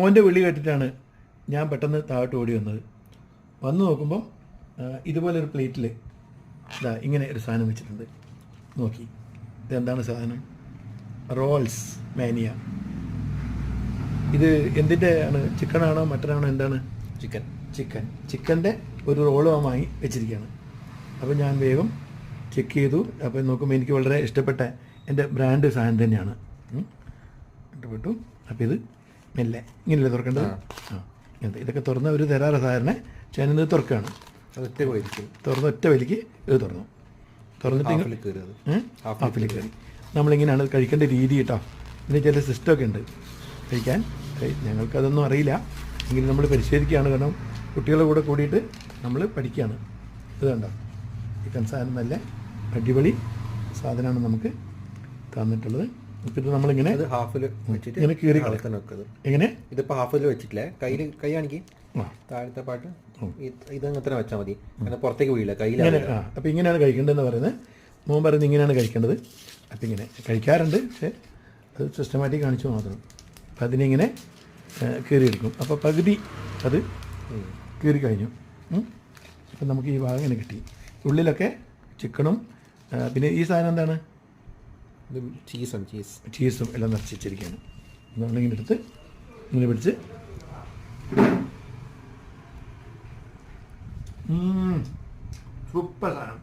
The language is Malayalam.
മോൻ്റെ വിളി കേട്ടിട്ടാണ് ഞാൻ പെട്ടെന്ന് താഴോട്ട് ഓടി വന്നത്. വന്ന് നോക്കുമ്പം ഇതുപോലൊരു പ്ലേറ്റിൽ ഇതാ ഇങ്ങനെ ഒരു സാധനം വെച്ചിട്ടുണ്ട്. നോക്കി, ഇതെന്താണ് സാധനം? റോൾസ് മാനിയ. ഇത് എന്തിൻ്റെ ആണ്? ചിക്കനാണോ മട്ടനാണോ എന്താണ്? ചിക്കൻ്റെ ഒരു റോള് വാങ്ങി വെച്ചിരിക്കുകയാണ്. അപ്പോൾ ഞാൻ വേഗം ചെക്ക് ചെയ്തു. അപ്പോൾ നോക്കുമ്പോൾ എനിക്ക് വളരെ ഇഷ്ടപ്പെട്ട എൻ്റെ ബ്രാൻഡ് സാധനം തന്നെയാണ്. ഇഷ്ടപ്പെട്ടു. അപ്പോൾ ഇത് മെല്ലെ ഇങ്ങനെയല്ലേ തുറക്കേണ്ടത്? ഇങ്ങനത്തെ ഇതൊക്കെ തുറന്ന ഒരു തരാറ് സാധാരണ ഞാനിത് തുറക്കുകയാണ്. തുറന്ന ഒറ്റ വലിക്ക് ഇത് തുറന്നിട്ട് ഹാഫിൽ കയറി. നമ്മളിങ്ങനെയാണ് കഴിക്കേണ്ട രീതി കേട്ടോ. ഇതിന് ചില സിസ്റ്റമൊക്കെ ഉണ്ട് കഴിക്കാൻ. ഞങ്ങൾക്കതൊന്നും അറിയില്ല, എങ്കിലും നമ്മൾ പരിശോധിക്കുകയാണ്. കാരണം കുട്ടികളുടെ കൂടെ കൂടിയിട്ട് നമ്മൾ പഠിക്കുകയാണ്. ഇത് കണ്ടോ, ചിക്കൻ സാധനം നല്ല അടിപൊളി സാധനമാണ് നമുക്ക് തന്നിട്ടുള്ളത്. ഇപ്പം ഇത് നമ്മളിങ്ങനെ ഹാഫിൽ വെച്ചിട്ട് ഇങ്ങനെ കീറി എങ്ങനെ ഇതിപ്പോൾ ഹാഫിൽ വെച്ചിട്ടില്ലേ, കൈ കാണിക്ക് താഴത്തെ പാട്ട് ഇതങ്ങനെ തന്നെ വെച്ചാൽ മതി, അങ്ങനെ പുറത്തേക്ക് വീഴില്ല കയ്യിൽ. അപ്പോൾ ഇങ്ങനെയാണ് കഴിക്കേണ്ടതെന്ന് പറയുന്നത്. മോൻ പറയുന്നത് ഇങ്ങനെയാണ് കഴിക്കേണ്ടത്. അപ്പം ഇങ്ങനെ കഴിക്കാറുണ്ട്, പക്ഷേ അത് സിസ്റ്റമാറ്റിക് കാണിച്ചു മാത്രം. അപ്പം അതിനിങ്ങനെ കീറിയെടുക്കും. അപ്പോൾ പകുതി അത് കീറി കഴിഞ്ഞു. അപ്പം നമുക്ക് ഈ ഭാഗം ഇങ്ങനെ കിട്ടി. ഉള്ളിലൊക്കെ ചിക്കനും പിന്നെ ഈ സാധനം എന്താണ്? ചീസും എല്ലാം നിറച്ചിരിക്കുകയാണ്. നമ്മളിങ്ങനെ എടുത്ത് ഇങ്ങനെ പിടിച്ച് സൂപ്പർ സാധനം.